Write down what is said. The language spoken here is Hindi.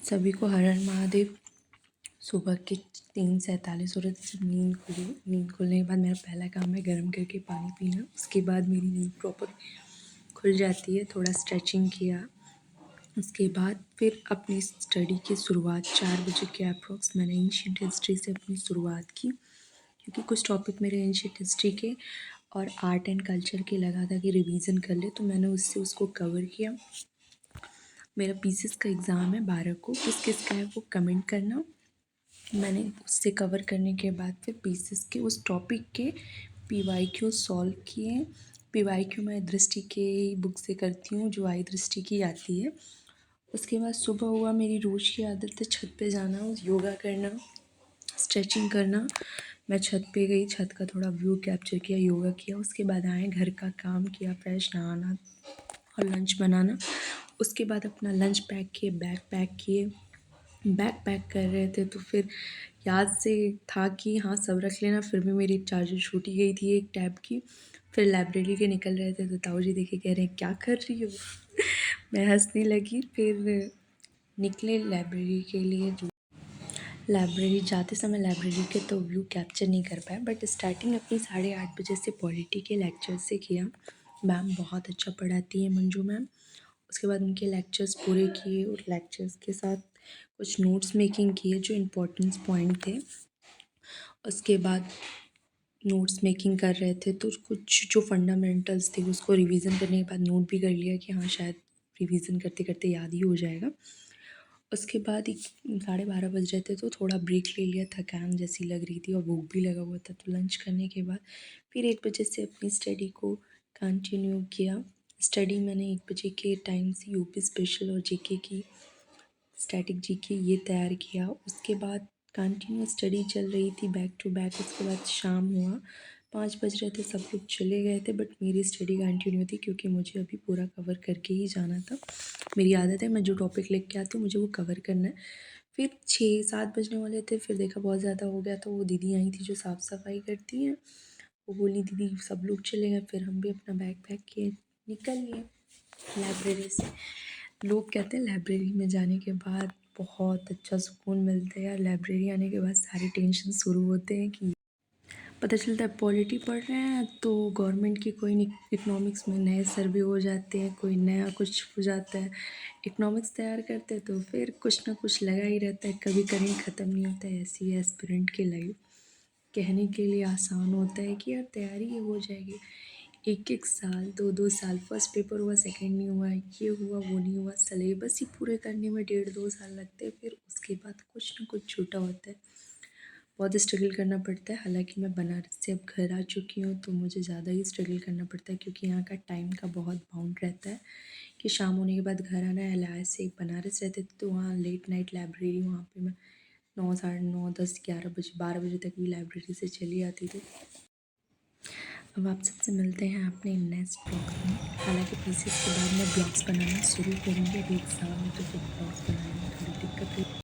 सभी को हर हर महादेव। सुबह के 3:47 हो रहे थे जब नींद खुली। नींद खुलने के बाद मेरा पहला काम है गर्म करके पानी पीना। उसके बाद मेरी नींद प्रॉपर खुल जाती है। थोड़ा स्ट्रेचिंग किया, उसके बाद फिर अपनी स्टडी की शुरुआत 4 बजे के अप्रॉक्स मैंने एंशिएंट हिस्ट्री से अपनी शुरुआत की, क्योंकि कुछ टॉपिक मेरे एंशिएंट हिस्ट्री के और आर्ट एंड कल्चर के लगा था कि रिवीजन कर ले, तो मैंने उसको कवर किया। मेरा पीसीएस का एग्ज़ाम है 12 को, किस किस का है वो कमेंट करना। मैंने उससे कवर करने के बाद फिर पीसीएस के उस टॉपिक के पीवाईक्यू सॉल्व किए। पीवाईक्यू मैं दृष्टि के बुक से करती हूँ, जो आई दृष्टि की आती है। उसके बाद सुबह हुआ, मेरी रोज़ की आदत है छत पे जाना, योगा करना, स्ट्रेचिंग करना। मैं छत पे गई, छत का थोड़ा व्यू कैप्चर किया, योगा किया। उसके बाद आए, घर का काम किया, फ्रेश नहाना और लंच बनाना। उसके बाद अपना लंच पैक किए, बैग पैक किए। बैग पैक कर रहे थे तो फिर याद से था कि हाँ सब रख लेना, फिर भी मेरी चार्जर छूट ही गई थी एक टैब की। फिर लाइब्रेरी के निकल रहे थे तो ताऊ जी देखे, कह रहे हैं क्या कर रही हो। मैं हंसने लगी। फिर निकले लाइब्रेरी के लिए। लाइब्रेरी जाते समय लाइब्रेरी के तो व्यू कैप्चर नहीं कर पाए, बट स्टार्टिंग अपनी 8:30 बजे से पॉलिटी के लेक्चर से किया। मैम बहुत अच्छा पढ़ाती है, मंजू मैम। उसके बाद उनके लेक्चर्स पूरे किए और लेक्चर्स के साथ कुछ नोट्स मेकिंग किए जो इम्पोर्टेंस पॉइंट थे। उसके बाद नोट्स मेकिंग कर रहे थे तो कुछ जो फंडामेंटल्स थे उसको रिवीजन करने के बाद नोट भी कर लिया कि हाँ शायद रिवीजन करते करते याद ही हो जाएगा। उसके बाद 12:30 बज रहे थे तो थोड़ा ब्रेक ले लिया, थकान जैसी लग रही थी और भूख भी लगा हुआ था, तो लंच करने के बाद फिर 1 बजे से अपनी स्टडी को कंटिन्यू किया। स्टडी मैंने 1 बजे के टाइम से यूपी स्पेशल और जीके की स्टैटिक जीके ये तैयार किया। उसके बाद कंटिन्यू स्टडी चल रही थी बैक टू बैक। उसके बाद शाम हुआ, 5 बज रहे थे, सब लोग चले गए थे, बट मेरी स्टडी कंटिन्यू थी क्योंकि मुझे अभी पूरा कवर करके ही जाना था। मेरी आदत है, मैं जो टॉपिक लेके के आती हूँ मुझे वो कवर करना है। फिर 6-7 बजने वाले थे, फिर देखा बहुत ज़्यादा हो गया, तो वो दीदी आई थी जो साफ़ सफाई करती हैं, वो बोली दीदी सब लोग चले गए। फिर हम भी अपना बैग पैक किए, निकल लिए लाइब्रेरी से। लोग कहते हैं लाइब्रेरी में जाने के बाद बहुत अच्छा सुकून मिलता है यार। लाइब्रेरी आने के बाद सारे टेंशन शुरू होते हैं कि पता चलता है पॉलिटी पढ़ रहे हैं तो गवर्नमेंट की कोई इकोनॉमिक्स में नए सर्वे हो जाते हैं, कोई नया कुछ हो जाता है। इकोनॉमिक्स तैयार करते हैं तो फिर कुछ ना कुछ लगा ही रहता है, कभी करंट ख़त्म नहीं होता है। ऐसी है एस्पिरेंट की लाइफ। कहने के लिए आसान होता है कि यार तैयारी ये हो जाएगी, 1-1 साल 2-2 साल, फर्स्ट पेपर हुआ सेकंड नहीं हुआ, ये हुआ वो नहीं हुआ, सिलेबस ही पूरे करने में 1.5-2 साल लगते हैं। फिर उसके बाद कुछ ना कुछ छूटा होता है, बहुत स्ट्रगल करना पड़ता है। हालांकि मैं बनारस से अब घर आ चुकी हूँ तो मुझे ज़्यादा ही स्ट्रगल करना पड़ता है, क्योंकि यहाँ का टाइम का बहुत बाउंड रहता है कि शाम होने के बाद घर आना है। एलआईएस से बनारस रहते थे तो वहाँ लेट नाइट लाइब्रेरी, वहाँ पे मैं 9, साढ़े 9, 10, 11 बजे, 12 बजे तक भी लाइब्रेरी से चली आती थी। अब आप सबसे मिलते हैं अपने नेक्स्ट ब्लॉग में। हालांकि पीसीएस के बाद मैं ब्लॉग्स बनाना शुरू करूँगी, अभी एग्ज़ाम है तो फिर ब्लॉग्स बनाने में थोड़ी दिक्कत हुई।